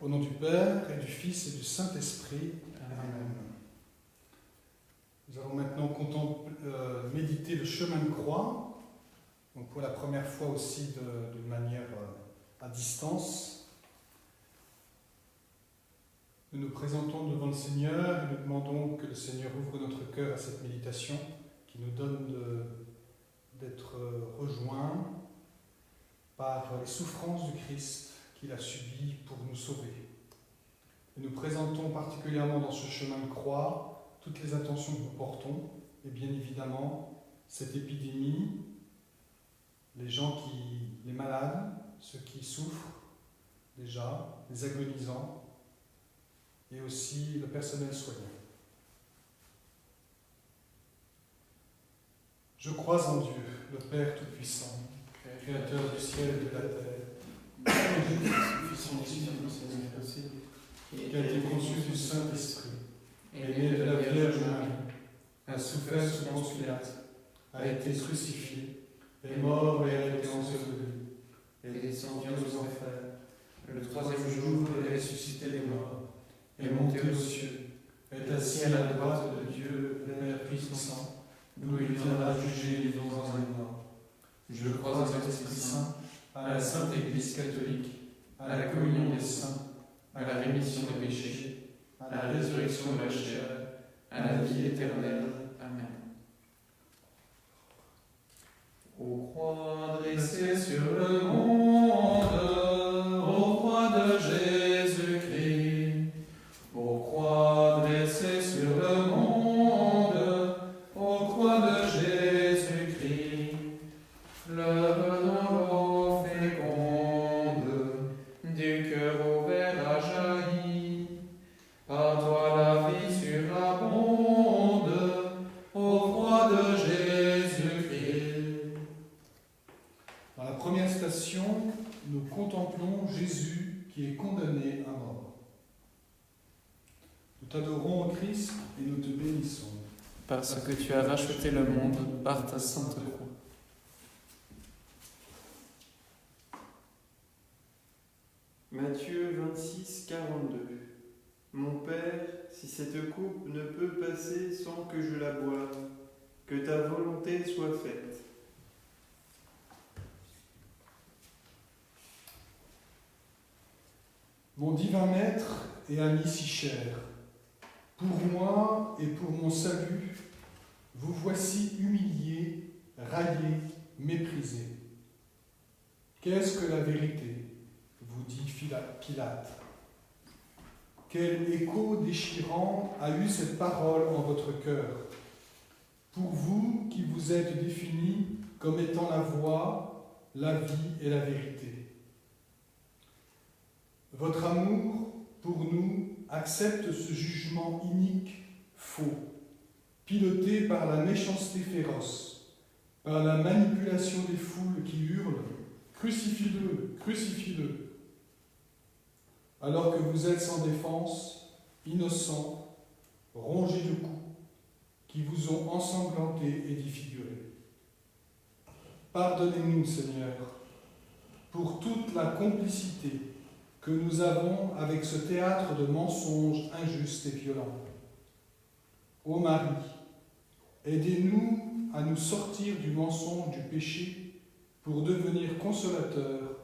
Au nom du Père, et du Fils, et du Saint-Esprit. Amen. Nous allons maintenant méditer le chemin de croix, donc pour la première fois aussi de manière à distance. Nous nous présentons devant le Seigneur et nous demandons que le Seigneur ouvre notre cœur à cette méditation qui nous donne d'être rejoints par les souffrances du Christ qu'il a subies pour nous sauver. Et nous présentons particulièrement dans ce chemin de croix toutes les attentions que nous portons, et bien évidemment cette épidémie, les malades, ceux qui souffrent déjà, les agonisants, et aussi le personnel soignant. Je crois en Dieu, le Père Tout-Puissant, Créateur du ciel et de la terre, qui a été conçu du Saint-Esprit, est né de la Vierge Marie, a souffert sous Ponce Pilate, a été crucifié, est mort et a été enseveli, est descendu aux enfers, le troisième jour il est ressuscité des morts, est monté aux cieux, est assis à la droite de Dieu, Père Puissant, d'où il viendra juger les vivants et les morts. Je crois en l'Esprit Saint, à la Sainte Église catholique, à la communion des saints, à la rémission des péchés, à la résurrection de la chair, à la vie éternelle. Amen. Aux croix dressées sur le monde, aux croix de Jésus-Christ, aux croix dressées sur le monde, aux croix de Jésus-Christ, fleuve d'eau féconde, du cœur ouvert à jaillir, par toi la vie surabonde, aux croix de Jésus-Christ. Dans la première station, nous contemplons Jésus qui est condamné à mort. Nous t'adorons, ô Christ, et nous te bénissons. Parce que tu as racheté le monde par ta sainte croix. Matthieu 26, 42. Mon Père, si cette coupe ne peut passer sans que je la boive, que ta volonté soit faite. Mon divin Maître et ami si cher, pour moi et pour mon salut, vous voici humilié, raillé, méprisé. Qu'est-ce que la vérité ? Vous dit Pilate. Quel écho déchirant a eu cette parole en votre cœur ? Pour vous qui vous êtes définis comme étant la voie, la vie et la vérité. Votre amour, pour nous, accepte ce jugement inique, faux, piloté par la méchanceté féroce, par la manipulation des foules qui hurlent « Crucifie-le, crucifie-le » alors que vous êtes sans défense, innocents, rongés de coups, qui vous ont ensanglantés et défigurés. Pardonnez-nous, Seigneur, pour toute la complicité que nous avons avec ce théâtre de mensonges injustes et violents. Ô Marie, aidez-nous à nous sortir du mensonge du péché pour devenir consolateurs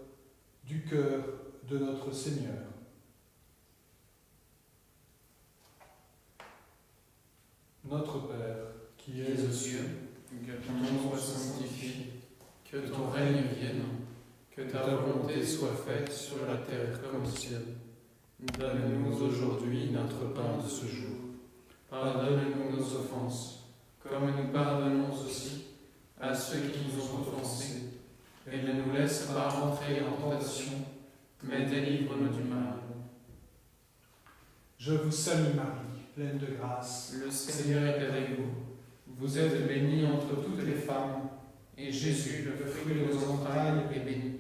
du cœur de notre Seigneur. Notre Père, qui es aux cieux, que ton nom soit sanctifié, que ton règne vienne, que ta volonté soit faite sur la terre comme au ciel. Donne-nous aujourd'hui notre pain de ce jour. Pardonne-nous nos offenses, comme nous pardonnons aussi à ceux qui nous ont offensés. Et ne nous laisse pas entrer en tentation, mais délivre-nous du mal. Je vous salue Marie, pleine de grâce. Le Seigneur est avec vous. Vous êtes bénie entre toutes les femmes, et Jésus, le fruit de vos entrailles, est béni.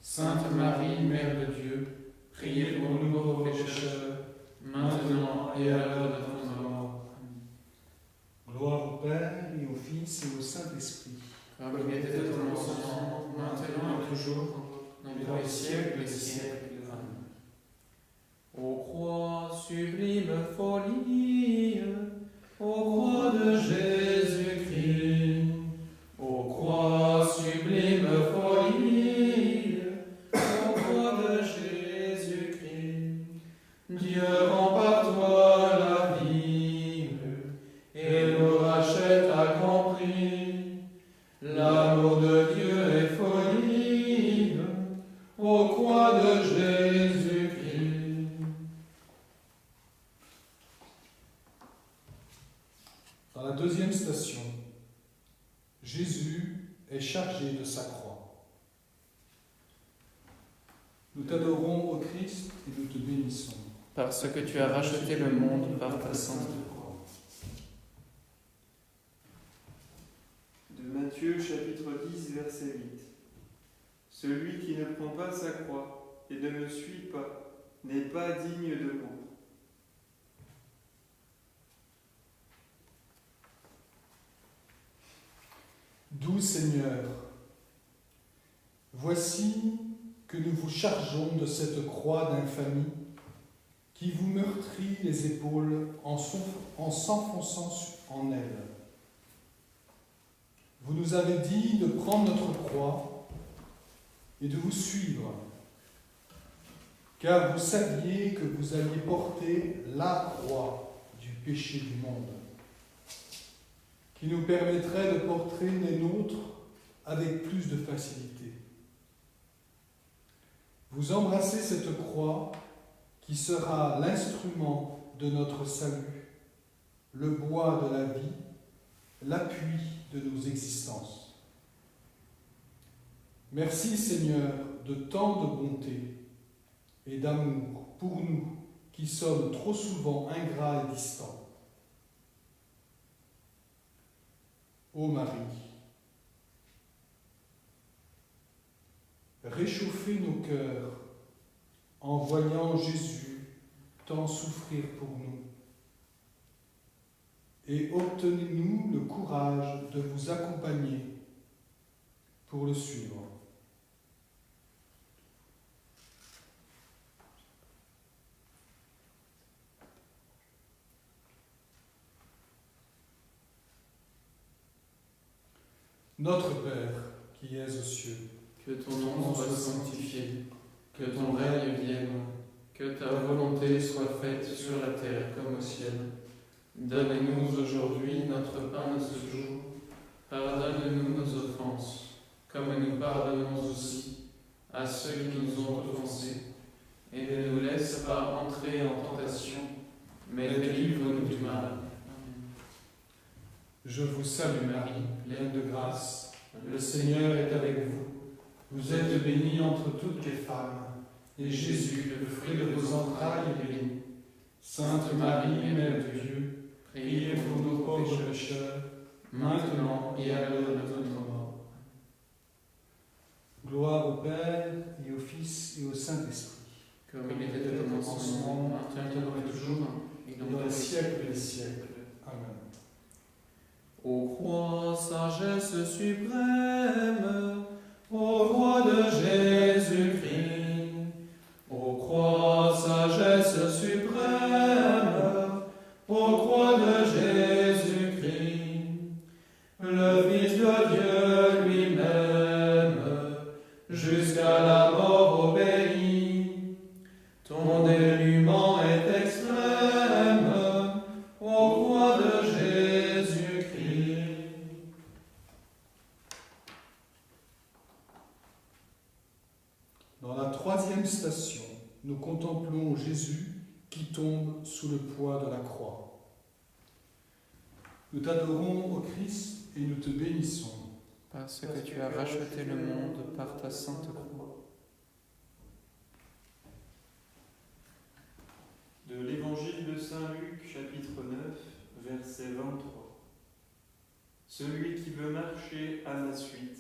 Sainte Marie, Mère de Dieu, priez pour nous pauvres pécheurs, maintenant et à l'heure de notre mort. Gloire au Père et au Fils et au Saint-Esprit. Comme il était au commencement, maintenant et toujours, dans les siècles des siècles. Amen. sublime folie, ô croix de Jésus-Christ, ô croix sublime folie, ô croix de Jésus-Christ, Dieu rend par toi la vie et nous rachète à grand prix. L'amour de Dieu est folie, ô croix de Jésus-Christ. Dans la deuxième station, Jésus est chargé de sa croix. Nous t'adorons, ô Christ, et nous te bénissons. Parce que tu as racheté le monde par ta sainte croix. De Matthieu chapitre 10 verset 8. Celui qui ne prend pas sa croix et ne me suit pas n'est pas digne de moi. Doux Seigneur, voici que nous vous chargeons de cette croix d'infamie qui vous meurtrit les épaules en s'enfonçant en elle. Vous nous avez dit de prendre notre croix et de vous suivre, car vous saviez que vous alliez porter la croix du péché du monde, qui nous permettrait de porter les nôtres avec plus de facilité. Vous embrassez cette croix qui sera l'instrument de notre salut, le bois de la vie, l'appui de nos existences. Merci Seigneur de tant de bonté et d'amour pour nous qui sommes trop souvent ingrats et distants. Ô Marie, réchauffez nos cœurs en voyant Jésus tant souffrir pour nous, et obtenez-nous le courage de vous accompagner pour le suivre. Notre Père, qui es aux cieux, que ton nom soit sanctifié, que ton règne vienne, que ta volonté soit faite sur la terre comme au ciel. Donne-nous aujourd'hui notre pain de ce jour. Pardonne-nous nos offenses, comme nous pardonnons aussi à ceux qui nous ont offensés. Et ne nous laisse pas entrer en tentation, mais délivre-nous du mal. Je vous salue Marie, pleine de grâce, le Seigneur est avec vous. Vous êtes bénie entre toutes les femmes, et Jésus, le fruit de vos entrailles, est béni. Sainte Marie, Mère de Dieu, priez pour nos pauvres pécheurs, maintenant et à l'heure de notre mort. Gloire au Père, et au Fils, et au Saint-Esprit. Comme il était au commencement, maintenant et toujours, et dans les siècles des siècles. Amen. Ô croix, sagesse suprême, ô croix de Jésus-Christ, ô croix, sagesse suprême, ô croix de Jésus-Christ, le Fils de Dieu lui-même, jusqu'à la mort obéit, ton dénuement est extrême, ô croix de Jésus-Christ. Dans la troisième station, nous contemplons Jésus qui tombe sous le poids de la croix. Nous t'adorons, ô Christ, et nous te bénissons. Parce que tu as racheté le monde par ta sainte croix. De l'Évangile de Saint Luc, chapitre 9, verset 23. Celui qui veut marcher à ma suite,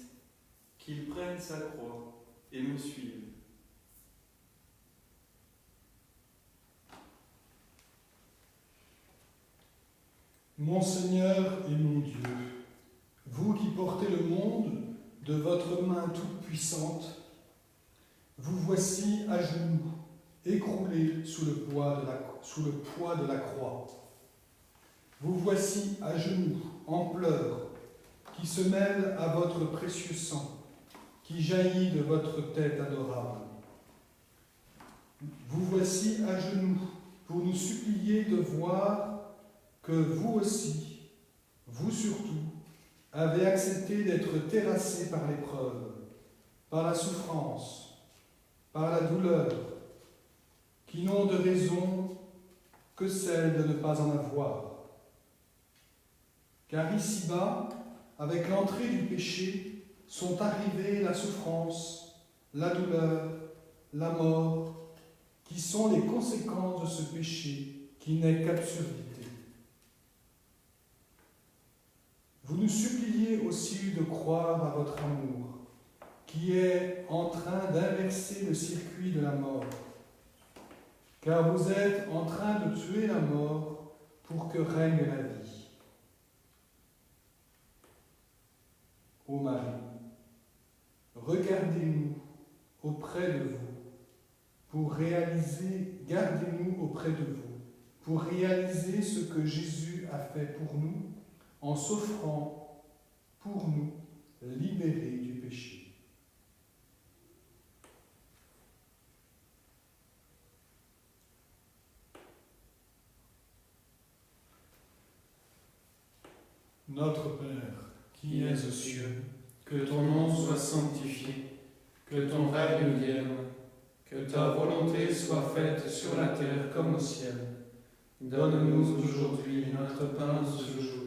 qu'il prenne sa croix et me suive. Mon Seigneur et mon Dieu, vous qui portez le monde de votre main toute puissante, vous voici à genoux écroulés sous le poids de la croix. Vous voici à genoux, en pleurs, qui se mêlent à votre précieux sang, qui jaillit de votre tête adorable. Vous voici à genoux pour nous supplier de voir que vous aussi, vous surtout, avez accepté d'être terrassés par l'épreuve, par la souffrance, par la douleur, qui n'ont de raison que celle de ne pas en avoir. Car ici-bas, avec l'entrée du péché, sont arrivées la souffrance, la douleur, la mort, qui sont les conséquences de ce péché qui n'est qu'absurdité. Vous nous suppliez aussi de croire à votre amour, qui est en train d'inverser le circuit de la mort, car vous êtes en train de tuer la mort pour que règne la vie. Ô Marie, regardez-nous auprès de vous, gardez-nous auprès de vous, pour réaliser ce que Jésus a fait pour nous, en s'offrant pour nous libérés du péché. Notre Père, qui es aux cieux, que ton nom soit sanctifié, que ton règne vienne, que ta volonté soit faite sur la terre comme au ciel. Donne-nous aujourd'hui notre pain de ce jour.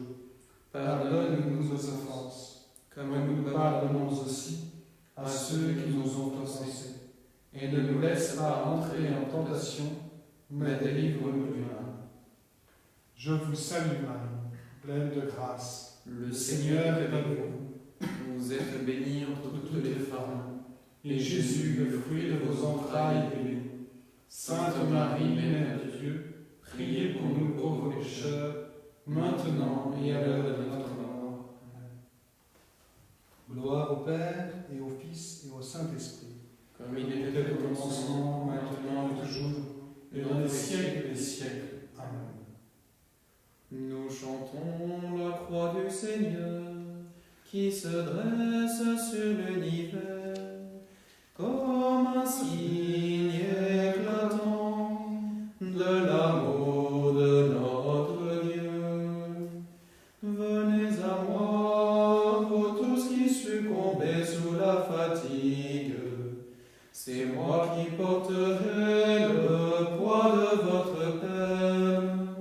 Pardonne-nous nos offenses, comme nous pardonnons aussi à ceux qui nous ont offensés. Et ne nous laisse pas entrer en tentation, mais délivre-nous du mal. Je vous salue Marie, pleine de grâce. Le Seigneur est avec vous. Vous êtes bénie entre toutes les femmes, et Jésus, le fruit de vos entrailles, est béni. Sainte Marie, Mère de Dieu, priez pour nous pauvres pécheurs, maintenant et à l'heure de notre mort. Amen. Gloire au Père, et au Fils, et au Saint-Esprit. Comme il était au commencement, maintenant et toujours, et dans les siècles des siècles. Amen. Nous chantons la croix du Seigneur, qui se dresse sur l'univers, comme un signe éclatant de l'amour de notre Dieu. Venez à moi, vous tous qui succombez sous la fatigue, c'est moi qui porterai le poids de votre peine.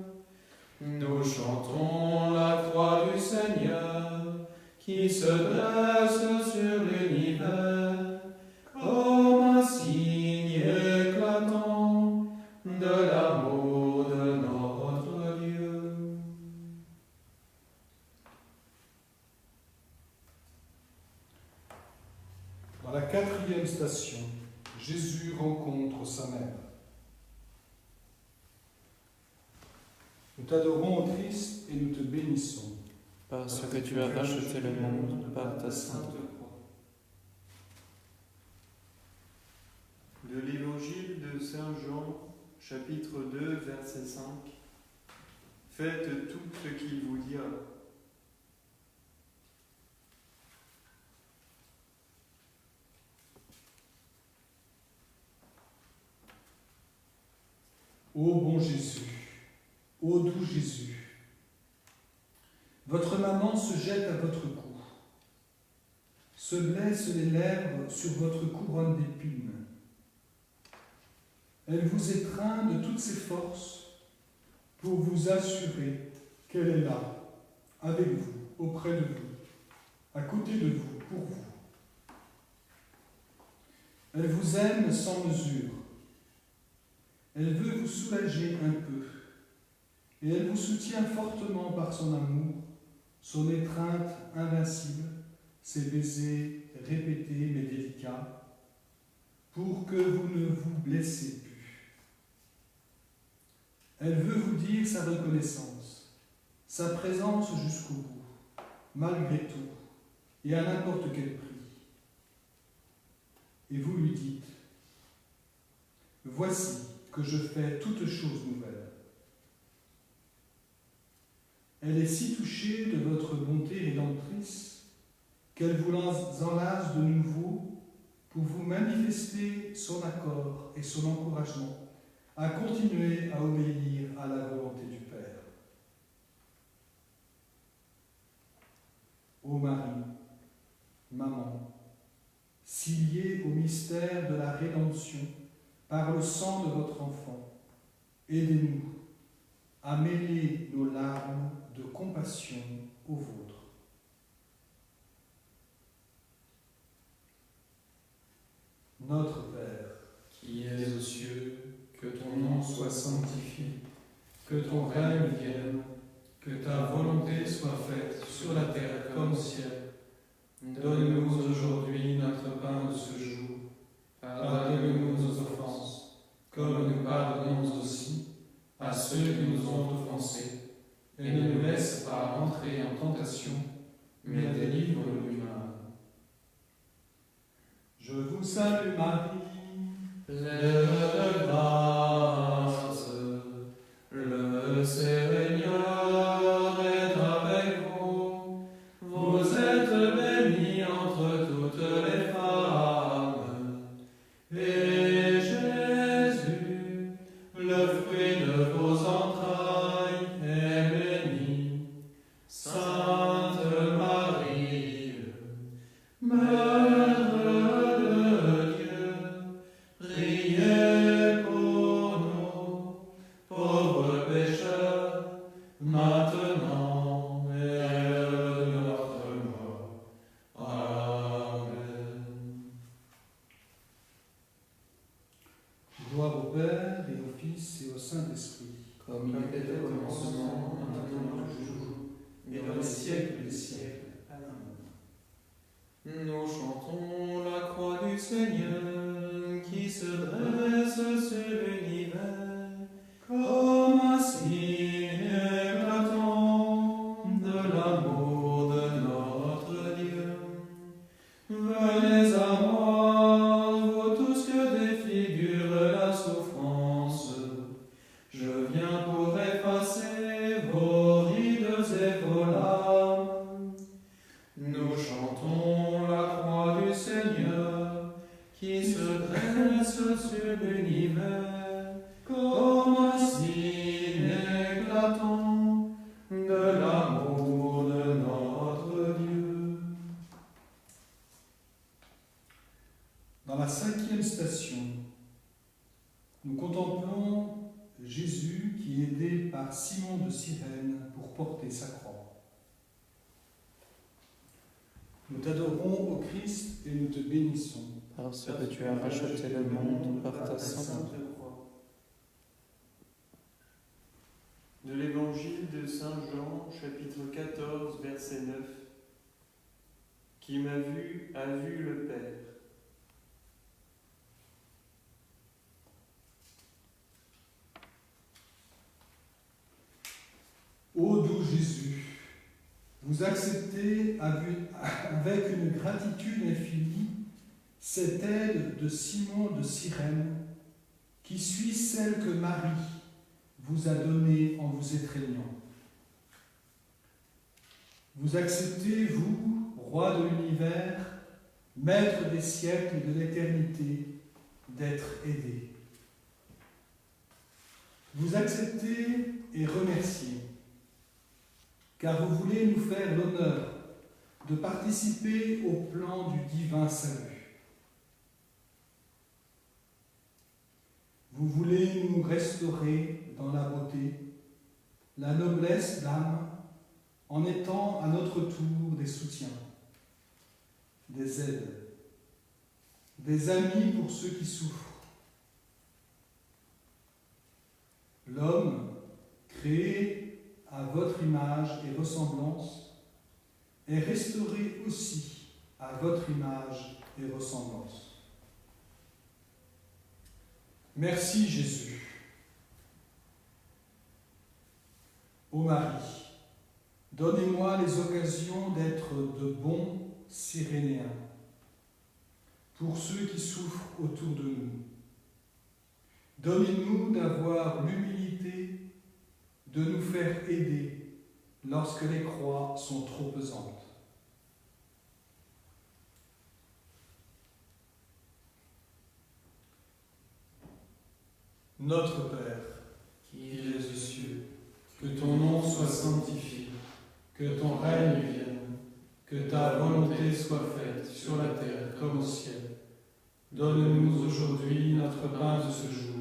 Nous chantons la croix du Seigneur, qui se dresse sur l'univers, comme un signe éclatant de l'amour de notre Dieu. Dans la 4e station, Jésus rencontre sa mère. Nous t'adorons, ô Christ, et nous te bénissons. Parce que tu as racheté le monde par ta sainte croix. De l'Évangile de Saint Jean, chapitre 2, verset 5. Faites tout ce qu'il vous dira. Ô bon Jésus, ô doux Jésus, votre maman se jette à votre cou, se blesse les lèvres sur votre couronne d'épines. Elle vous étreint de toutes ses forces pour vous assurer qu'elle est là, avec vous, auprès de vous, à côté de vous, pour vous. Elle vous aime sans mesure. Elle veut vous soulager un peu, et elle vous soutient fortement par son amour, son étreinte invincible, ses baisers répétés mais délicats, pour que vous ne vous blessez plus. Elle veut vous dire sa reconnaissance, sa présence jusqu'au bout, malgré tout, et à n'importe quel prix. Et vous lui dites, « Voici, que je fais toutes choses nouvelles. Elle est si touchée de votre bonté rédemptrice qu'elle vous enlace de nouveau pour vous manifester son accord et son encouragement à continuer à obéir à la volonté du Père. Ô Marie, maman, si liée au mystère de la rédemption par le sang de votre enfant, aidez-nous à mêler nos larmes de compassion aux vôtres. Notre Père, qui es aux cieux, que ton nom soit sanctifié, que ton règne vienne, que ta volonté soit faite sur la terre comme au ciel. Donne-nous aujourd'hui notre pain de ce jour. Pardonne-nous nos offenses, comme nous pardonnons aussi à ceux qui nous ont offensés. Et ne nous laisse pas entrer en tentation, mais délivre-nous du mal. Je vous salue Marie, pleine de grâce, le Seigneur est avec vous. Vous êtes bénie entre toutes les femmes, et Jésus, le fruit de vos entrailles, est béni. Sainte Marie, Mère de Dieu, priez pour nous, pauvres pécheurs, maintenant et à l'heure de notre mort. Amen. gloire au Père et au Fils et au Saint-Esprit, Comme il était au commencement, maintenant et toujours, et dans les siècles des siècles. Amen. Nous chantons la croix du Seigneur qui se dresse sur l'univers comme un signe éclatant de l'amour de notre Dieu. Venez à moi, vous tous que défigure la souffrance. Je viens pour effacer vos rides et vos larmes. Nous chantons la croix du Seigneur qui se dresse sur l'univers comme un signe éclatant de l'amour de notre Dieu. Dans la 5e station, nous contemplons Jésus qui est aidé par Simon de Cyrène pour porter sa croix. Nous t'adorons, ô Christ, et nous te bénissons. Parce que tu as racheté le monde par ta sainte croix. De l'Évangile de Saint Jean, chapitre 14, verset 9. Qui m'a vu a vu le Père. Ô doux Jésus, vous acceptez avec une gratitude infinie cette aide de Simon de Cyrène qui suit celle que Marie vous a donnée en vous étreignant. Vous acceptez, vous, roi de l'univers, maître des siècles et de l'éternité, d'être aidé. Vous acceptez et remerciez, car vous voulez nous faire l'honneur de participer au plan du divin salut. Vous voulez nous restaurer dans la beauté, la noblesse d'âme, en étant à notre tour des soutiens, des aides, des amis pour ceux qui souffrent. L'homme, créé à votre image et ressemblance, est restauré aussi à votre image et ressemblance. Merci Jésus. Ô Marie, donnez-moi les occasions d'être de bons Cyrénéens pour ceux qui souffrent autour de nous, Donnez-nous d'avoir l'humilité de nous faire aider lorsque les croix sont trop pesantes. Notre Père, qui es aux cieux, que ton nom soit sanctifié, que ton règne vienne, que ta volonté soit faite sur la terre comme au ciel. Donne-nous aujourd'hui notre pain de ce jour.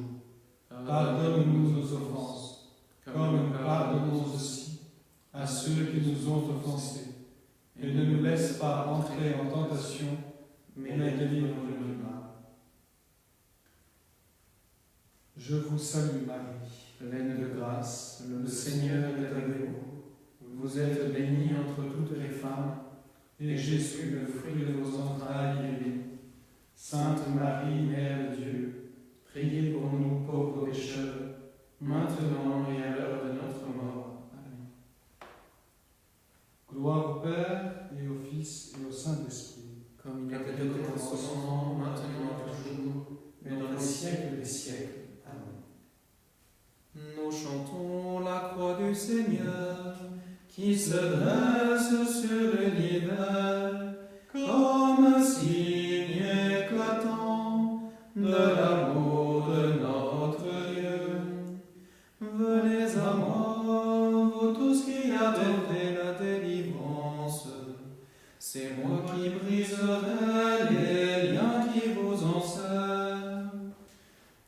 Pardonne-nous nos offenses, comme nous pardonnons aussi à ceux qui nous ont offensés. Et ne nous laisse pas entrer en tentation, mais délivre-nous du mal. Je vous salue Marie, pleine de grâce, le Seigneur est avec vous. Vous êtes bénie entre toutes les femmes, et Jésus, le fruit de vos entrailles, est béni. Sainte Marie, Mère de Dieu, priez pour nous pauvres pécheurs, maintenant et à l'heure de notre mort. Amen. Gloire au Père, et au Fils, et au Saint-Esprit, comme il était au commencement, maintenant et toujours, et dans les siècles des siècles. Amen. Nous chantons la croix du Seigneur, qui se dresse sur l'univers, comme un signe éclatant de l'amour de notre Dieu. Venez à moi, vous tous qui attendez la délivrance, c'est moi qui briserai les liens qui vous enserrent.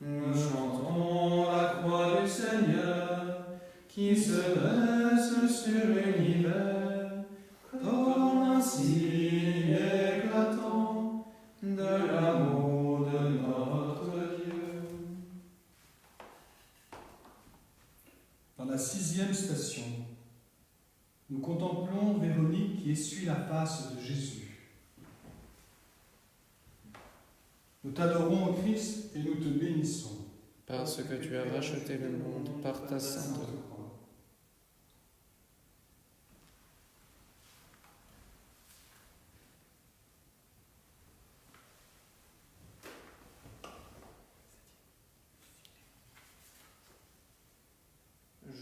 Nous chantons la croix du Seigneur, qui se dresse sur l'univers, comme un signe éclatant de l'amour de notre Dieu. Dans la 6e station, nous contemplons Véronique qui essuie la face de Jésus. Nous t'adorons, ô Christ, et nous te bénissons. Parce que tu as racheté le monde par ta sainte croix.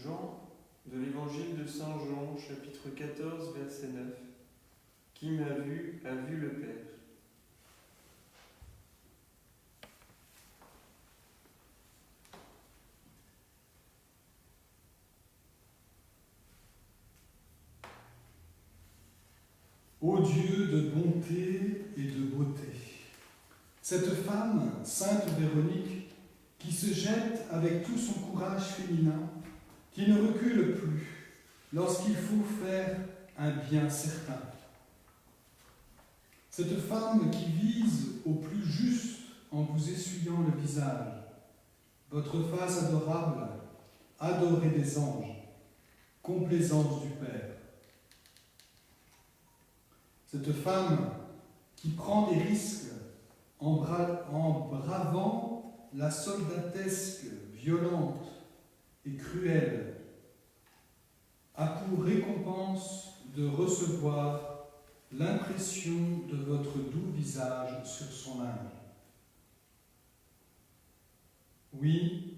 Jean, de l'évangile de Saint Jean, chapitre 14, verset 9. Qui m'a vu a vu le Père. Ô Dieu de bonté et de beauté, cette femme, sainte Véronique, qui se jette avec tout son courage féminin, qui ne recule plus lorsqu'il faut faire un bien certain. Cette femme qui vise au plus juste en vous essuyant le visage, votre face adorable, adorée des anges, complaisance du Père. Cette femme qui prend des risques en bravant la soldatesque violente et cruelle, a pour récompense de recevoir l'impression de votre doux visage sur son linge. Oui,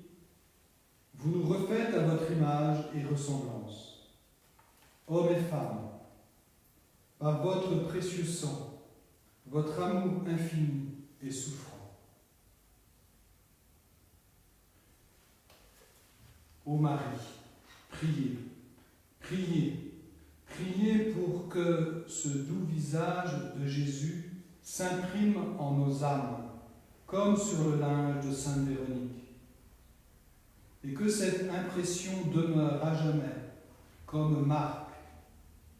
vous nous refaites à votre image et ressemblance, hommes et femmes, par votre précieux sang, votre amour infini et souffrant. Ô Marie, priez, priez, priez pour que ce doux visage de Jésus s'imprime en nos âmes, comme sur le linge de Sainte Véronique, et que cette impression demeure à jamais comme marque,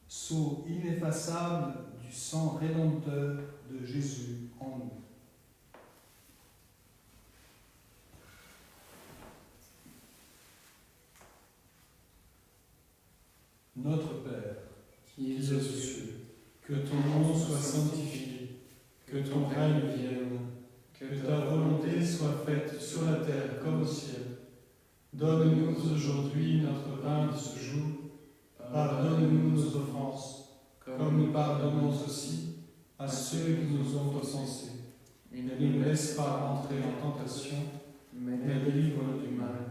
sceau ineffaçable du sang rédempteur de Jésus en nous. Notre Père, qui es aux cieux, que ton nom soit sanctifié, que ton règne vienne, que ta volonté soit faite sur la terre comme au ciel. Donne-nous aujourd'hui notre pain de ce jour. Pardonne-nous nos offenses, comme nous pardonnons aussi à ceux qui nous ont offensés. Et ne nous laisse pas entrer en tentation, mais délivre-nous du mal.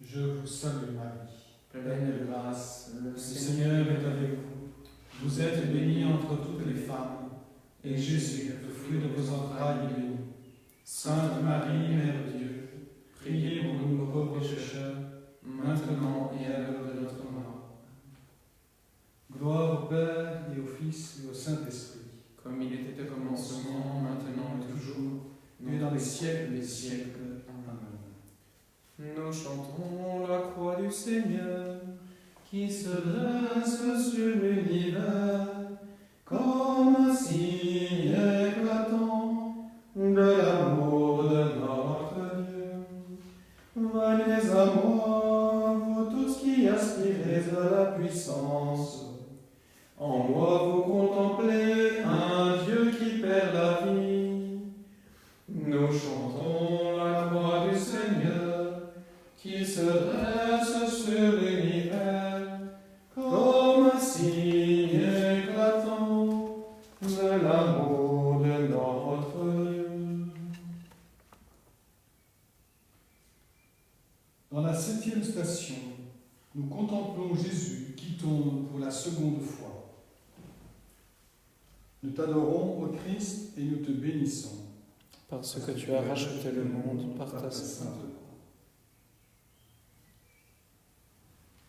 Je vous salue Marie, Pleine de grâce, le Seigneur est avec vous. Vous êtes bénie entre toutes les femmes, et Jésus, le fruit de vos entrailles, est béni. Sainte Marie, Mère de Dieu, priez pour nous pauvres pécheurs, maintenant et à l'heure de notre mort. Gloire au Père et au Fils et au Saint-Esprit, comme il était au commencement, maintenant et toujours, et dans les siècles des siècles. Amen. Nous chantons la croix du Seigneur, qui se dresse sur l'univers, comme un signe éclatant de l'amour de notre Dieu. Venez à moi, vous tous qui aspirez à la puissance. En moi vous contemplez un Dieu qui perd la vie. Nous chantons la croix du Seigneur, qui se dresse sur l'univers, comme un signe éclatant de l'amour de notre Dieu. Dans la 7e station, nous contemplons Jésus qui tombe pour la seconde fois. Nous t'adorons, ô Christ, et nous te bénissons. Parce que tu as racheté le monde par ta sainte croix.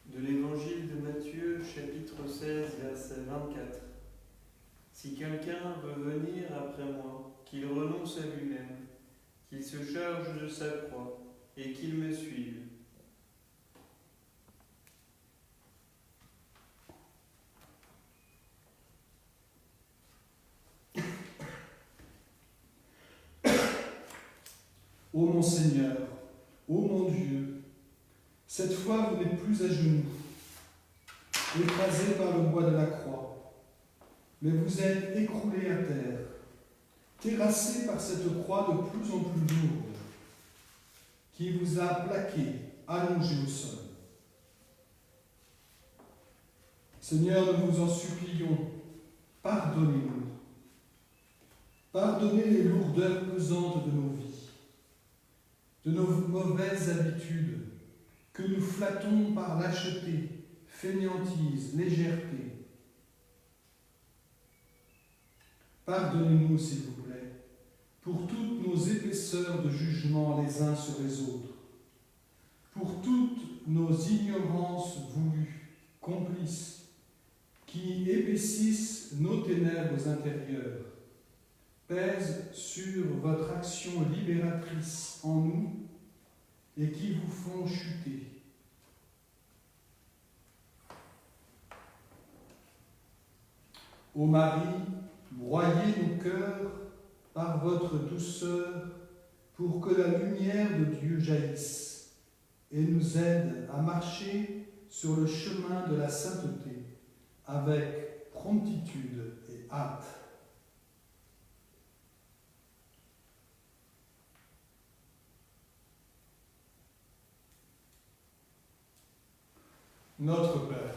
De l'Évangile de Matthieu, chapitre 16, verset 24. Si quelqu'un veut venir après moi, qu'il renonce à lui-même, qu'il se charge de sa croix et qu'il me suive. Ô mon Seigneur, ô mon Dieu, cette fois vous n'êtes plus à genoux, écrasé par le bois de la croix, mais vous êtes écroulé à terre, terrassé par cette croix de plus en plus lourde, qui vous a plaqué, allongé au sol. Seigneur, nous vous en supplions, pardonnez-nous. Pardonnez les lourdeurs pesantes de nos vies, de nos mauvaises habitudes, que nous flattons par lâcheté, fainéantise, légèreté. Pardonnez-nous, s'il vous plaît, pour toutes nos épaisseurs de jugement les uns sur les autres, pour toutes nos ignorances voulues, complices, qui épaississent nos ténèbres intérieures, pèsent sur votre action libératrice en nous et qui vous font chuter. Ô Marie, broyez nos cœurs par votre douceur pour que la lumière de Dieu jaillisse et nous aide à marcher sur le chemin de la sainteté avec promptitude et hâte. Notre Père,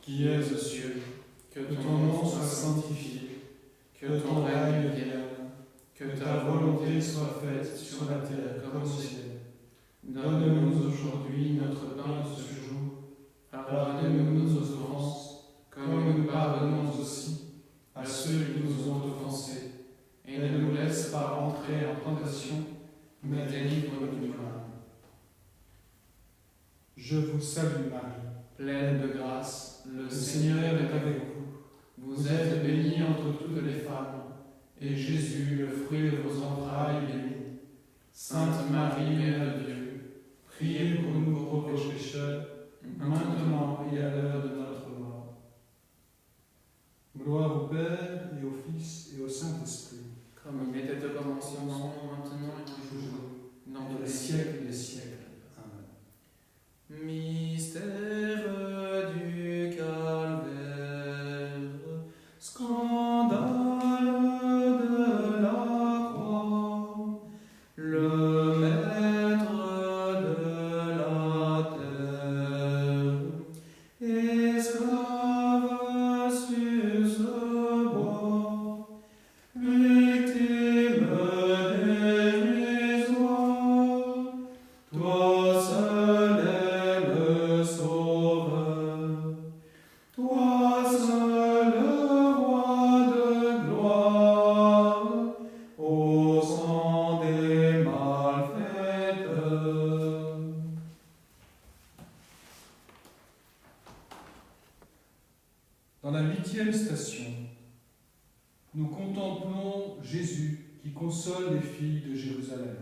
qui es aux cieux, que ton nom soit sanctifié, que ton règne vienne, que ta volonté soit faite sur la terre comme au ciel. Donne-nous aujourd'hui notre pain de ce jour. Pardonne-nous nos offenses, comme nous pardonnons aussi à ceux qui nous ont offensés. Et ne nous laisse pas entrer en tentation, mais délivre-nous du mal. Je vous salue Marie, Pleine de grâce, le Seigneur est avec vous. Vous êtes bénie entre toutes les femmes, et Jésus, le fruit de vos entrailles, est béni. Sainte Marie, Mère de Dieu, Priez pour nous pauvres pécheurs, maintenant et à l'heure de notre mort. Gloire au Père et au Fils et au Saint-Esprit, comme il était au commencement, maintenant et toujours, dans tous les siècles des siècles. Amen. Mystère du calvaire, scandale de la croix, le maître de la terre Dans la 8e station, nous contemplons Jésus qui console les filles de Jérusalem.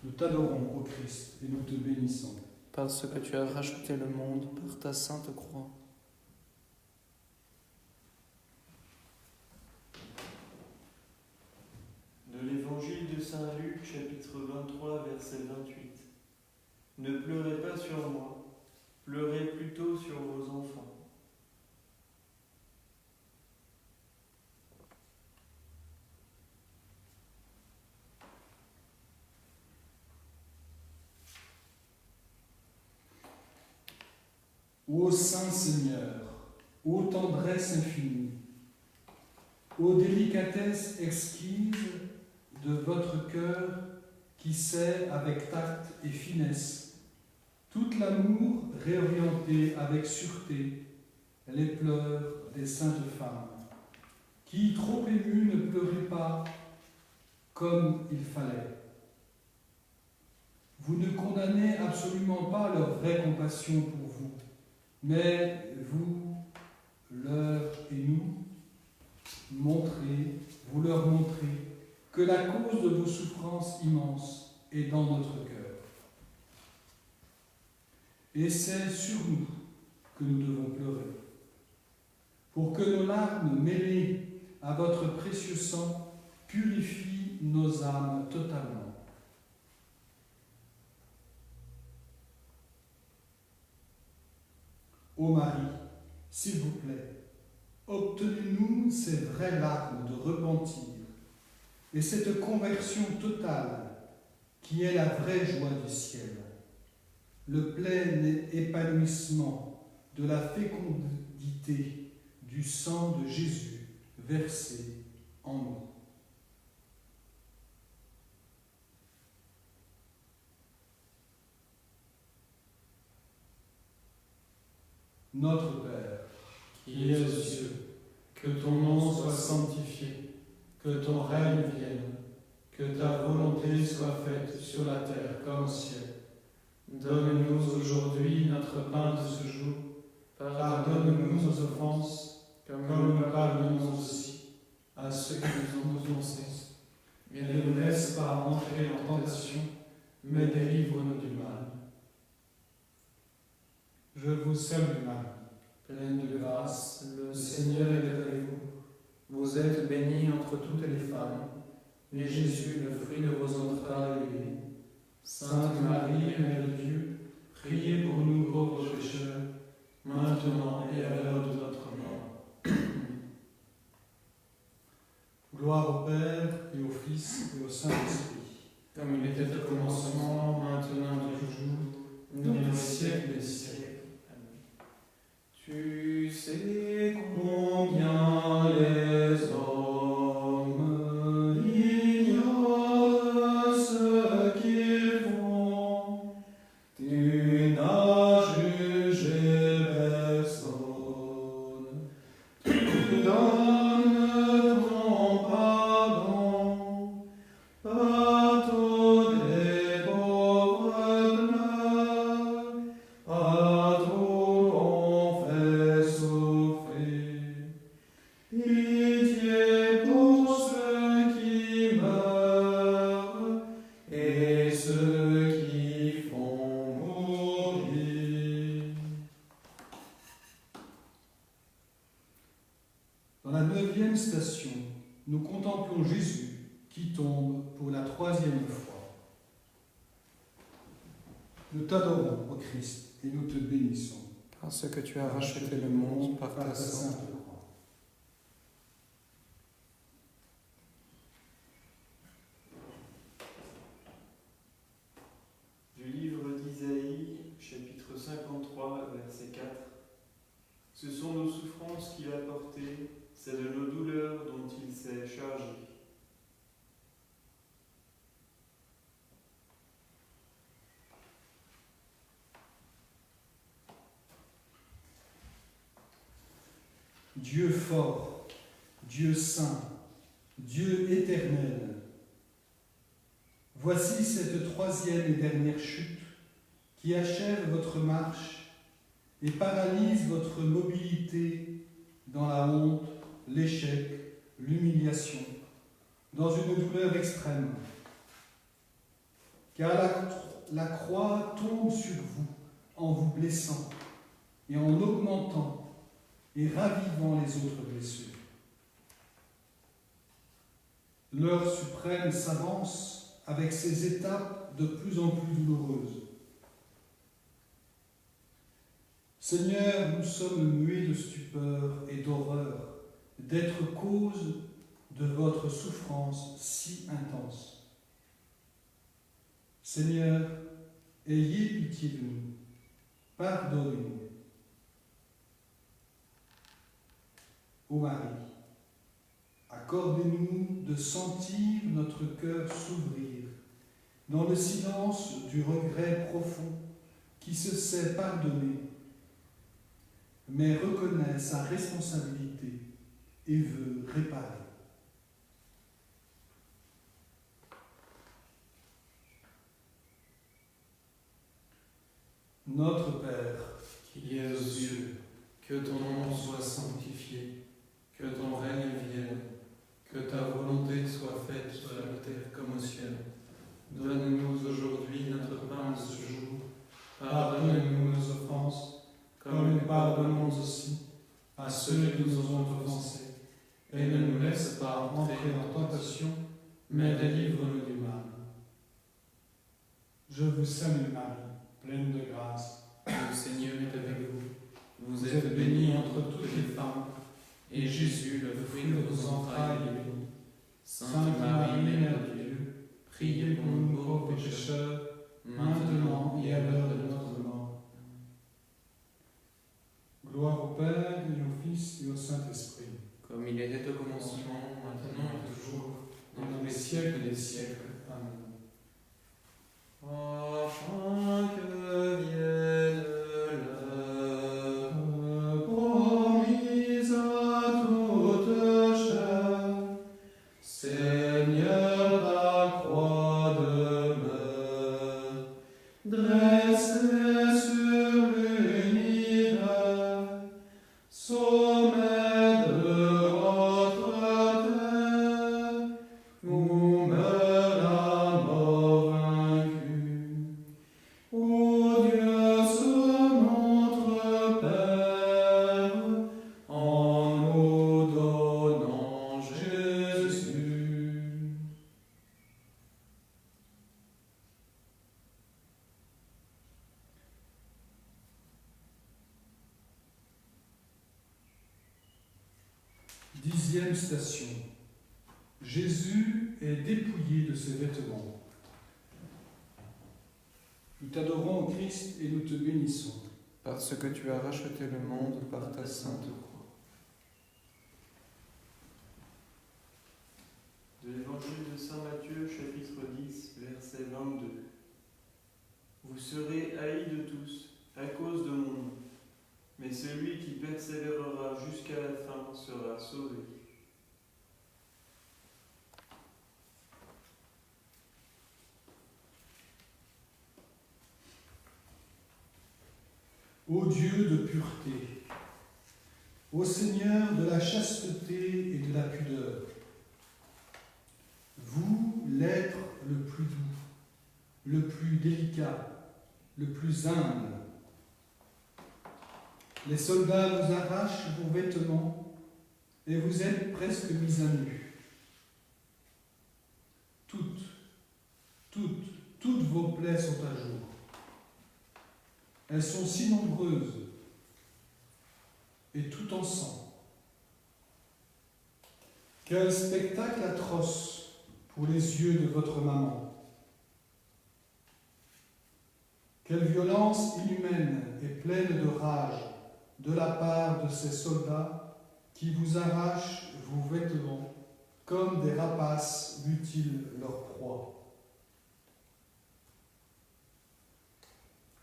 Nous t'adorons, ô Christ, et nous te bénissons. Parce que tu as racheté le monde par ta sainte croix. De l'évangile de Saint Luc, chapitre 23, verset 28. Ne pleurez pas sur moi, pleurez plutôt sur vos enfants. Ô Saint Seigneur, ô tendresse infinie, ô délicatesse exquise de votre cœur qui sait avec tact et finesse tout l'amour réorienté avec sûreté les pleurs des saintes femmes, qui, trop émues, ne pleuraient pas comme il fallait. Vous ne condamnez absolument pas leur vraie compassion pour vous, mais vous, leur et nous, vous leur montrez que la cause de vos souffrances immenses est dans notre cœur. Et c'est sur nous que nous devons pleurer, pour que nos larmes mêlées à votre précieux sang purifient nos âmes totalement. Ô Marie, s'il vous plaît, obtenez-nous ces vraies larmes de repentir et cette conversion totale qui est la vraie joie du ciel, le plein épanouissement de la fécondité du sang de Jésus versé en nous. Notre Père, qui es aux cieux, que ton nom soit sanctifié, que ton règne vienne, que ta volonté soit faite sur la terre comme au ciel. Donne-nous aujourd'hui notre pain de ce jour. Pardonne-nous nos offenses, comme nous pardonnons aussi à ceux qui nous ont offensés. Et ne nous laisse pas entrer en tentation, mais délivre-nous du mal. Je vous salue Marie, pleine de grâce, le Seigneur est avec vous. Vous êtes bénie entre toutes les femmes, et Jésus, le fruit de vos entrailles, est béni. Sainte Marie, Mère de Dieu, priez pour nous pauvres pécheurs, maintenant et à l'heure de notre mort. Gloire au Père, et au Fils, et au Saint-Esprit, comme il était au commencement, maintenant et toujours, dans les siècles des siècles. Tu sais combien les hommes ignorent ce qu'ils font. Tu n'as jugé personne. Tu donnes ton pardon à tous les pauvres pleurs, à tous qu'on fait souffrir. Pitié pour ceux qui meurent et ceux qui font mourir. Dans la 9e station, nous contemplons Jésus qui tombe pour la 3e fois. Nous t'adorons, ô Christ, et nous te bénissons. Parce que tu as racheté le monde par ta sainte sainte croix. Du livre d'Isaïe, chapitre 53, verset 4. Ce sont nos souffrances qu'il a portées, c'est de nos douleurs dont il s'est chargé. Dieu fort, Dieu saint, Dieu éternel, voici cette 3e et dernière chute qui achève votre marche et paralyse votre mobilité dans la honte, l'échec, l'humiliation, dans une douleur extrême. Car la croix tombe sur vous en vous blessant et en augmentant et ravivant les autres blessures. L'heure suprême s'avance avec ses étapes de plus en plus douloureuses. Seigneur, nous sommes muets de stupeur et d'horreur d'être cause de votre souffrance si intense. Seigneur, ayez pitié de nous, pardonnez-nous. Ô Marie, accordez-nous de sentir notre cœur s'ouvrir dans le silence du regret profond qui se sait pardonner, mais reconnaît sa responsabilité et veut réparer. Notre Père, qui es aux cieux, que ton nom soit sanctifié, que ton règne vienne, que ta volonté soit faite sur la terre comme au ciel. Donne-nous aujourd'hui notre pain de ce jour. pardonne-nous nos offenses, comme nous pardonnons aussi à ceux qui nous ont offensés. Et ne nous laisse pas entrer en tentation, mais délivre-nous du mal. Je vous salue Marie, pleine de grâce. Le Seigneur est avec vous. Vous êtes bénie entre toutes les femmes, et Jésus, le fruit de vos entrailles, est béni. Sainte Marie, Mère de Dieu, priez pour nous pauvres pécheurs, maintenant et à l'heure de notre mort. Gloire au Père, et au Fils, et au Saint-Esprit. Comme il était au commencement, maintenant et toujours, Dans les siècles des siècles. Amen. Afin que vienne l'heure promise à toute chair, Seigneur, ta croix demeure, dressée sur l'univers, sommet de votre terre, où meurt la mort vaincue. Ô Dieu, se montre Père, en nous donnant Jésus. Dixième station. Jésus est dépouillé de ses vêtements. Nous t'adorons, Christ, et nous te bénissons. parce que tu as racheté le monde par ta sainte croix. De l'Évangile de Saint Matthieu, chapitre 10, verset 22. Vous serez haïs de tous à cause de mon nom, mais celui qui persévérera jusqu'à la fin sera sauvé. Ô Dieu de pureté, ô Seigneur de la chasteté et de la pudeur, vous, l'être le plus doux, le plus délicat, le plus humble, les soldats vous arrachent vos vêtements et vous êtes presque mis à nu. Toutes vos plaies sont à jour. Elles sont si nombreuses et tout en sang. Quel spectacle atroce pour les yeux de votre maman. Quelle violence inhumaine et pleine de rage de la part de ces soldats qui vous arrachent vos vêtements comme des rapaces mutilent leur proie.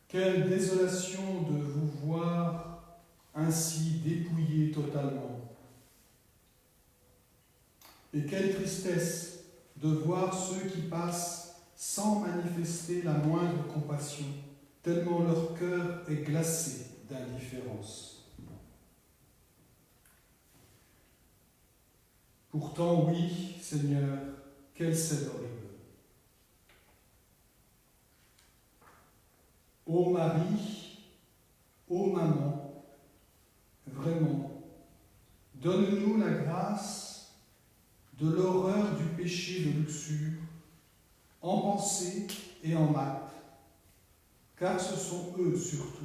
Quelle désolation de vous voir ainsi dépouillé totalement. Et quelle tristesse de voir ceux qui passent sans manifester la moindre compassion, tellement leur cœur est glacé d'indifférence. Pourtant, oui, Seigneur, quelle scène horrible. Ô Marie, ô maman, vraiment, donne-nous la grâce de l'horreur du péché de luxure, en pensée et en acte, car ce sont eux surtout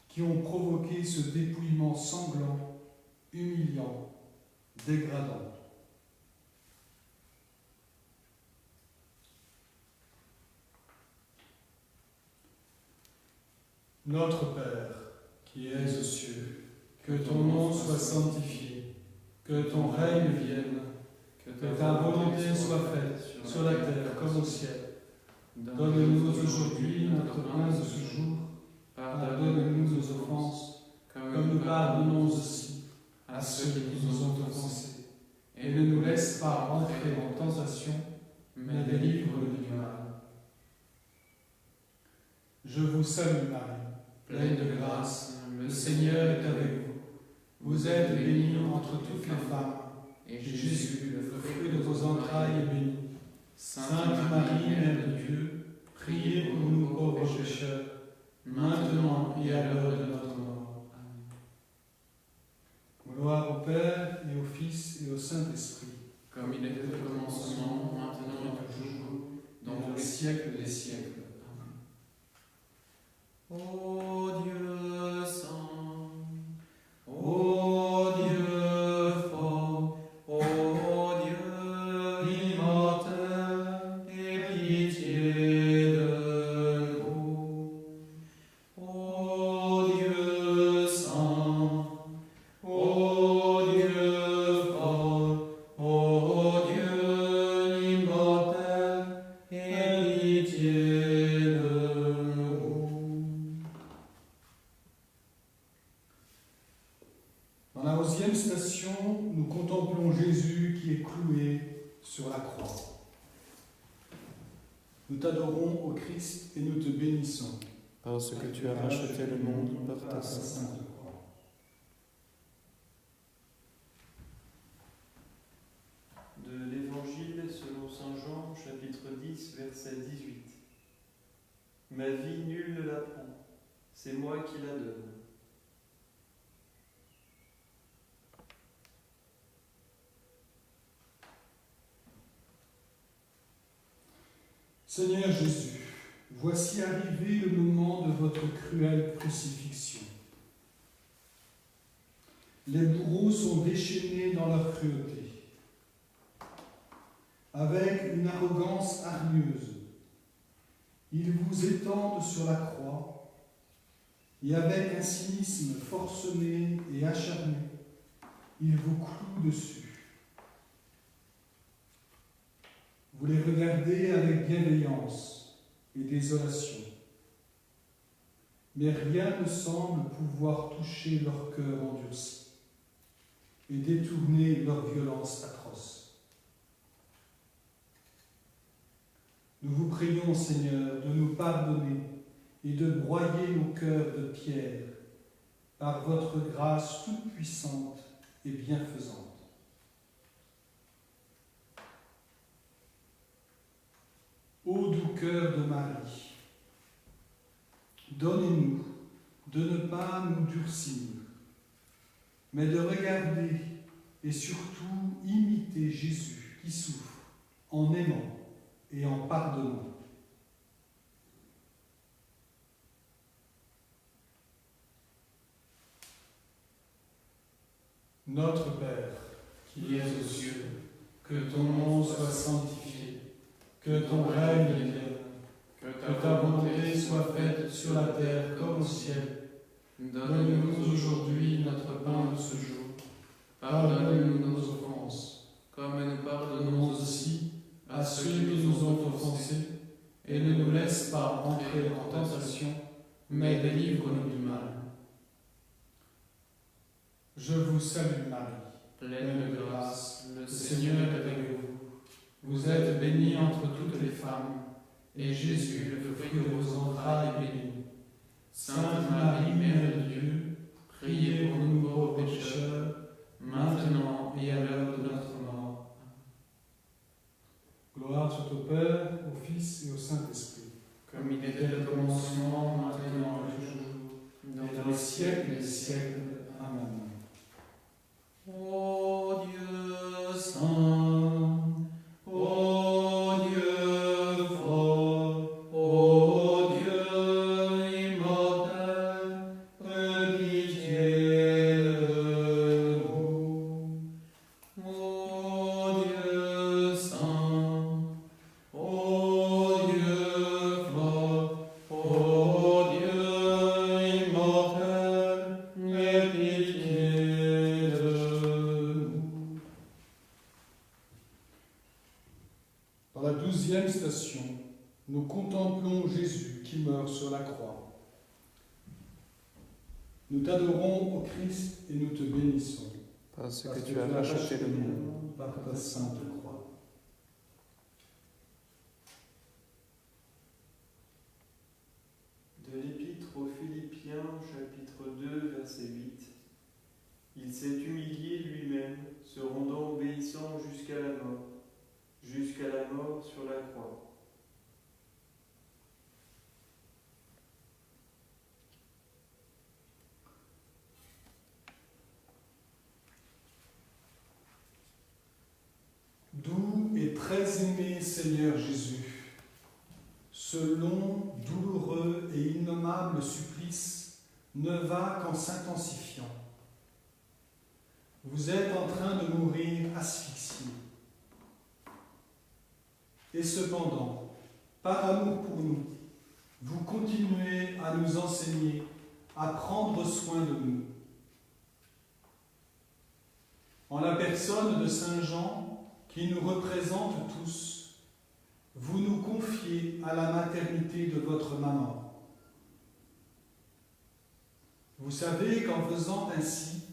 qui ont provoqué ce dépouillement sanglant, humiliant, dégradant. Notre Père, qui es aux cieux, que ton nom soit sanctifié, que ton règne vienne, que ta volonté soit faite sur la terre comme au ciel. Donne-nous aujourd'hui notre pain de ce jour. Pardonne-nous nos offenses, comme nous pardonnons aussi à ceux qui nous ont offensés. Et ne nous laisse pas entrer en tentation, mais délivre-nous du mal. Je vous salue Marie, pleine de grâce, le Seigneur est avec vous. Vous êtes bénie entre toutes les femmes, et Jésus, le fruit de vos entrailles, est béni. Sainte Marie, Mère de Dieu, priez pour nous pauvres pécheurs, maintenant et à l'heure de notre mort. Amen. Gloire au Père, et au Fils, et au Saint-Esprit, comme il était au commencement, maintenant et toujours, dans les siècles des siècles. Ô Dieu saint, ô Dieu fort, ô Dieu immortel, aie pitié de nous. Ô Dieu saint, ô Dieu fort, ô Dieu immortel, aie pitié de nous. Dans la 11e station, nous contemplons Jésus qui est cloué sur la croix. Nous t'adorons, ô Christ, et nous te bénissons. Parce que tu as racheté le monde par ta sainte croix. De l'Évangile selon saint Jean, chapitre 10, verset 18. Ma vie, nul ne la prend, c'est moi qui la donne. Seigneur Jésus, voici arrivé le moment de votre cruelle crucifixion. Les bourreaux sont déchaînés dans leur cruauté. Avec une arrogance hargneuse, ils vous étendent sur la croix et avec un cynisme forcené et acharné, ils vous clouent dessus. Vous les regardez avec bienveillance et désolation, mais rien ne semble pouvoir toucher leur cœur endurci et détourner leur violence atroce. Nous vous prions, Seigneur, de nous pardonner et de broyer nos cœurs de pierre par votre grâce toute puissante et bienfaisante. Ô doux cœur de Marie, donnez-nous de ne pas nous durcir, mais de regarder et surtout imiter Jésus qui souffre en aimant et en pardonnant. Notre Père, qui es aux cieux, que ton nom soit sanctifié, que ton règne vienne, que ta volonté soit faite sur la terre comme au ciel. Donne-nous aujourd'hui notre pain de ce jour. Pardonne-nous nos offenses, comme nous pardonnons aussi à ceux qui nous ont offensés, et ne nous laisse pas entrer en tentation, mais délivre-nous du mal. Je vous salue Marie, pleine de grâce, le Seigneur est avec vous. Vous êtes bénie entre toutes les femmes, et Jésus, le fruit de vos entrailles, est béni. Sainte Marie, Mère de Dieu, croix. Nous t'adorons, ô Christ, et nous te bénissons. Parce que tu as racheté le monde par ta sainte croix. De l'Épître aux Philippiens, chapitre 2, verset 8. Il s'est humilié lui-même, se rendant obéissant jusqu'à la mort sur la croix. Doux et très aimé Seigneur Jésus, ce long, douloureux et innommable supplice ne va qu'en s'intensifiant. Vous êtes en train de mourir asphyxié. Et cependant, par amour pour nous, vous continuez à nous enseigner à prendre soin de nous. En la personne de Saint Jean, qui nous représente tous, vous nous confiez à la maternité de votre maman. Vous savez qu'en faisant ainsi,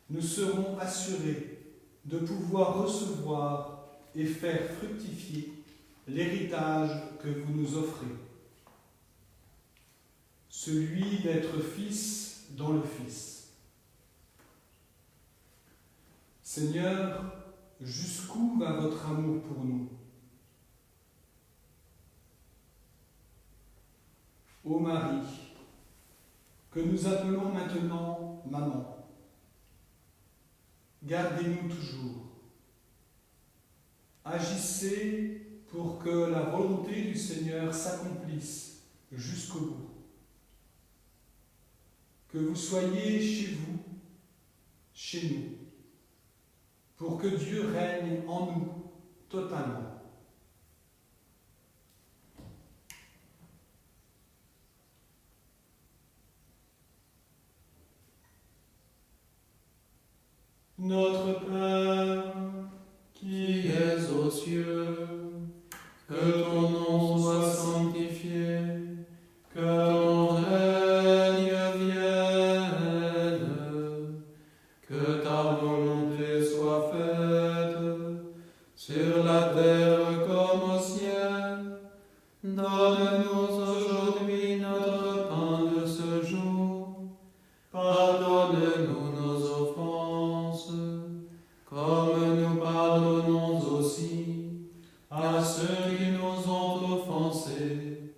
nous serons assurés de pouvoir recevoir et faire fructifier l'héritage que vous nous offrez, celui d'être fils dans le Fils. Seigneur, jusqu'où va votre amour pour nous? Ô Marie, que nous appelons maintenant Maman, gardez-nous toujours. Agissez pour que la volonté du Seigneur s'accomplisse jusqu'au bout. Que vous soyez chez vous, chez nous, pour que Dieu règne en nous totalement. Notre Père, qui es aux cieux, que ton nom soit sanctifié, que ton règne vienne, que ta volonté soit faite, sur la terre comme au ciel. Donne-nous aujourd'hui notre pain de ce jour. Pardonne-nous nos offenses, comme nous pardonnons aussi à ceux qui nous ont offensés.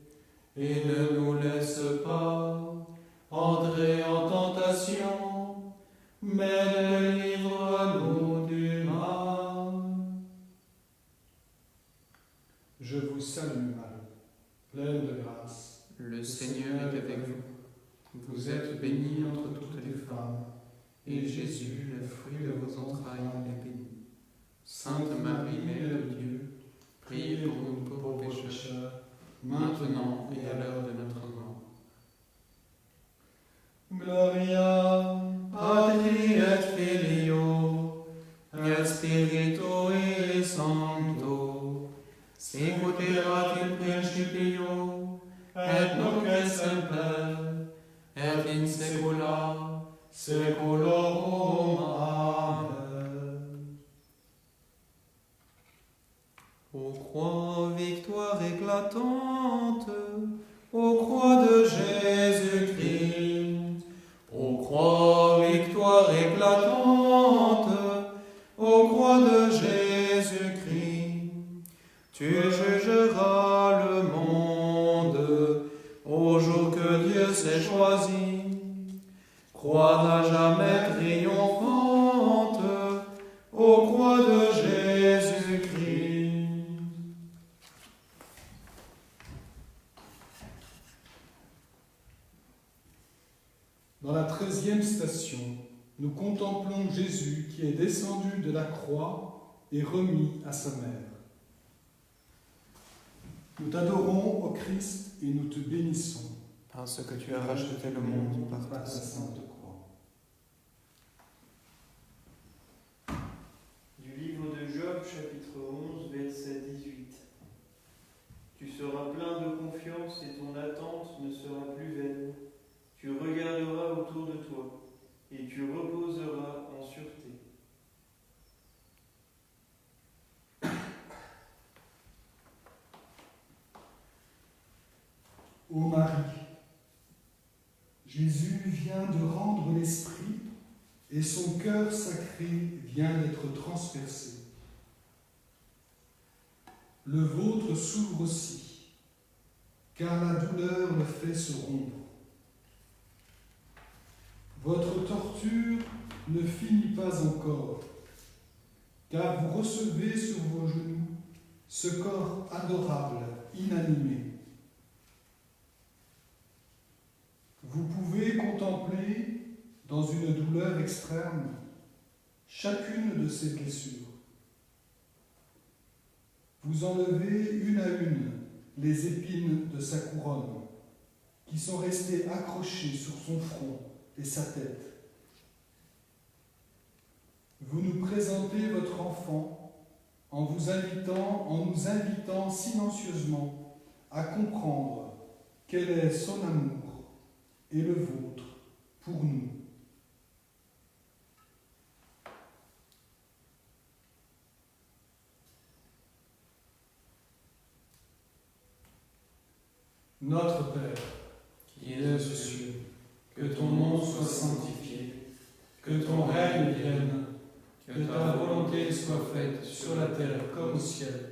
Et ne nous laisse pas entrer en tentation, mais livre-nous du mal. je vous salue Marie, pleine de grâce. Le Seigneur est avec vous. Vous êtes bénie entre toutes les femmes, et Jésus, le fruit de vos entrailles, est béni. Sainte Marie, Mère de Dieu, priez pour nous pauvres pécheurs, maintenant et à l'heure de notre mort. Gloria Patri et Filio, et Spiritui Sancto, sicut erat in principio, et nunc et semper, et in saecula saeculorum. Amen. Ô croix, victoire éclatante, ô croix de Jésus-Christ, ô croix, victoire éclatante, ô croix de Jésus-Christ, tu jugeras le monde au jour que Dieu s'est choisi. Croix à jamais triomphante, ô croix de Jésus-Christ. Dans la 13e station, nous contemplons Jésus qui est descendu de la croix et remis à sa mère. Nous t'adorons, ô Christ, et nous te bénissons. Parce que tu as racheté le monde par ta ta sainte sainte croix. Du livre de Job, chapitre 11, verset 18. Tu seras plein de confiance et ton attente ne sera plus vaine. Jésus vient de rendre l'esprit et son cœur sacré vient d'être transpercé. Le vôtre s'ouvre aussi, car la douleur le fait se rompre. Votre torture ne finit pas encore, car vous recevez sur vos genoux ce corps adorable, inanimé. Vous pouvez contempler, dans une douleur extrême, chacune de ces blessures. Vous enlevez une à une les épines de sa couronne, qui sont restées accrochées sur son front et sa tête. Vous nous présentez votre enfant en nous invitant silencieusement à comprendre quel est son amour et le vôtre pour nous. Notre Père, qui es aux cieux, que ton nom soit sanctifié, que ton règne vienne, que ta volonté soit faite sur la terre comme au ciel.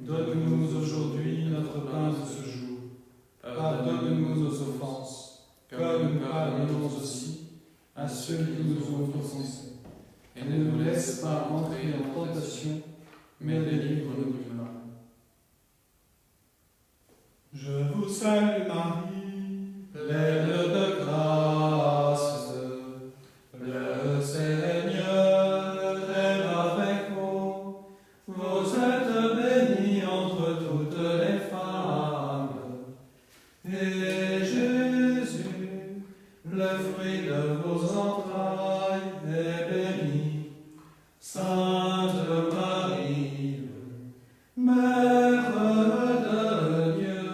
Donne-nous aujourd'hui notre pain de ce jour. Pardonne-nous nos offenses, comme nous pardonnons aussi à ceux qui nous ont offensés. Et ne nous laisse pas entrer en tentation, mais délivre-nous du mal. Je vous salue Marie, pleine de grâce, le Seigneur est avec vous. Vous êtes bénie entre toutes les femmes, et Jésus, le fruit de vos entrailles, est béni. Sainte Marie, Mère de Dieu,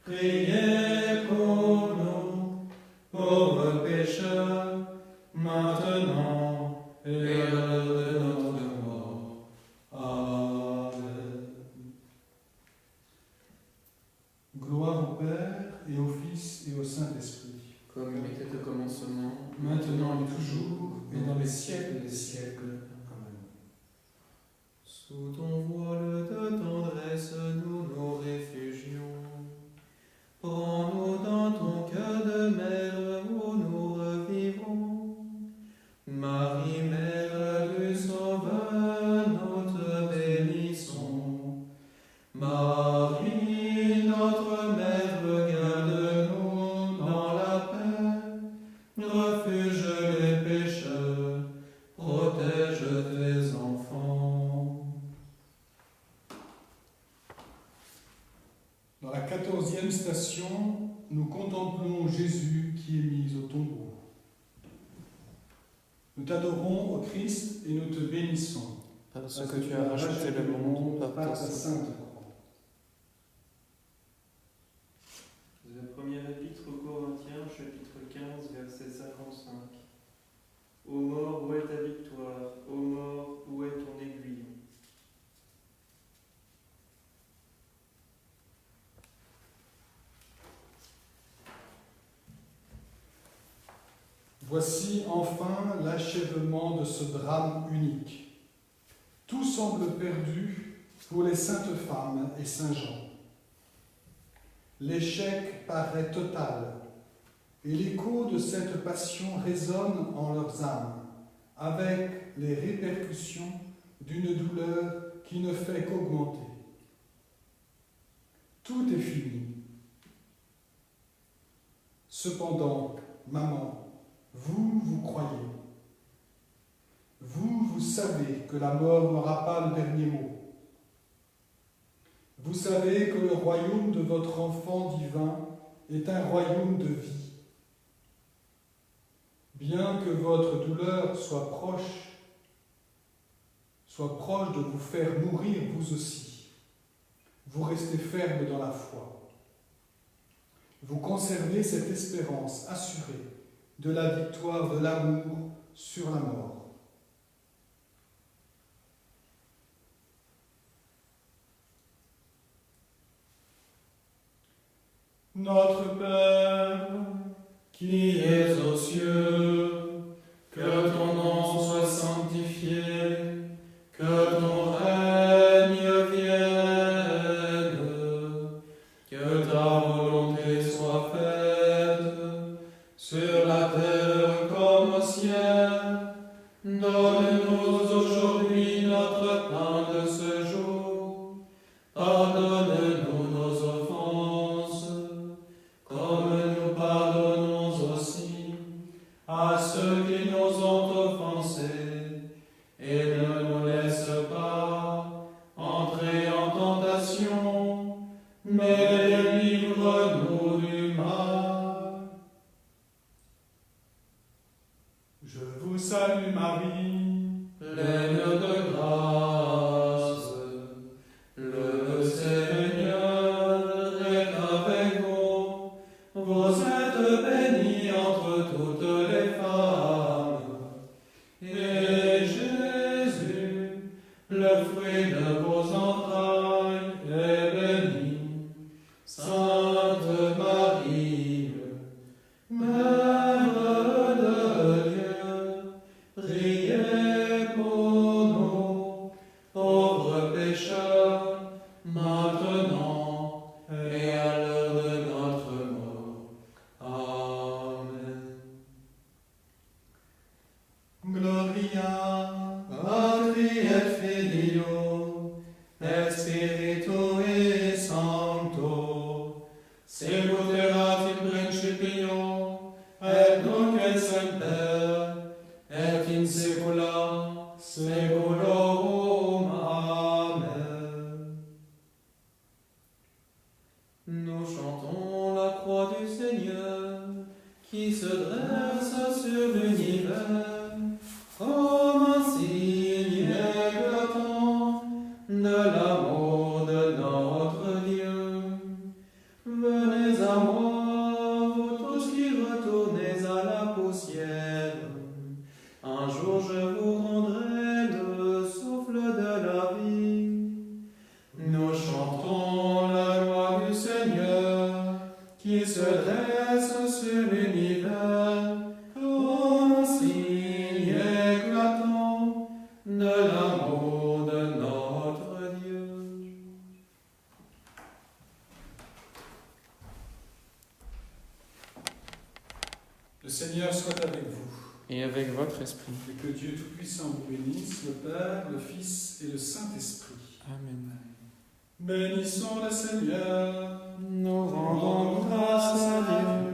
priez pour nous, pauvres pécheurs, maintenant et à l'heure de notre mort. Amen. gloire au Père et au Fils et au Saint-Esprit, Comme il était au commencement, maintenant et toujours, et dans les siècles des siècles. Amen. sous ton voile de tendresse, nous nous réfugions. Prends-nous dans ton cœur de mère où nous revivons. Marie, Mère du Sauveur, nous te bénissons. Marie, notre Mère, garde-nous dans la paix. Refuge les pécheurs, protège tes enfants. Dans la 14e station, nous contemplons Jésus qui est mis au tombeau. Nous t'adorons, ô Christ, et nous te bénissons, Parce que tu as racheté le monde par ta sainte croix. De la première épître aux Corinthiens, chapitre 15, verset 55. Ô mort, où est ta victoire? Ô mort, où est ton aiguillon? Voici enfin l'achèvement de ce drame unique. Tout semble perdu pour les saintes femmes et Saint Jean. L'échec paraît total, et l'écho de cette passion résonne en leurs âmes, avec les répercussions d'une douleur qui ne fait qu'augmenter. Tout est fini. Cependant, maman, vous croyez. Vous savez que la mort n'aura pas le dernier mot. Vous savez que le royaume de votre enfant divin est un royaume de vie. Bien que votre douleur soit proche de vous faire mourir vous aussi, vous restez ferme dans la foi. Vous conservez cette espérance assurée de la victoire de l'amour sur la mort. Notre Père, qui es aux cieux, que ton nom soit sanctifié, que ton règne vienne, que ta volonté soit faite, sur la terre comme au ciel. Donne-nous aujourd'hui notre pain de ce jour. Pardonne-nous nos offenses, comme nous pardonnons aussi à ceux qui nous ont offensés. Et ne nous laisse pas entrer en tentation, mais délivre-nous du mal. Je vous salue Marie, Pleine de grâce, le Seigneur est avec vous. Vous êtes bénie entre toutes les femmes, et Jésus, le fruit de vos entrailles, est béni. Sainte Marie, Mère de Dieu, priez pour nous, pauvres pécheurs, maintenant et à l'heure de notre mort. Amen. Gloria Patri et Filio et Spiritui Sancto, secuterat in principio, et nunc et semper, et in saecula saeculorum. Amen. Nous chantons la croix du Seigneur, qui se dresse sur l'univers, comme un signe éclatant de l'amour de notre Dieu. Venez à moi, vous tous qui retournez à la poussière. Un jour je vous rendrai le souffle de la vie. Nous chantons la gloire du Seigneur, qui se dresse sur l'univers, comme un signe éclatant de l'amour de notre Dieu. Le Seigneur soit avec vous, Et avec votre esprit. et que Dieu Tout-Puissant vous bénisse, le Père, le Fils et le Saint-Esprit. Amen. Bénissons le Seigneur. Nous rendons grâce à Dieu.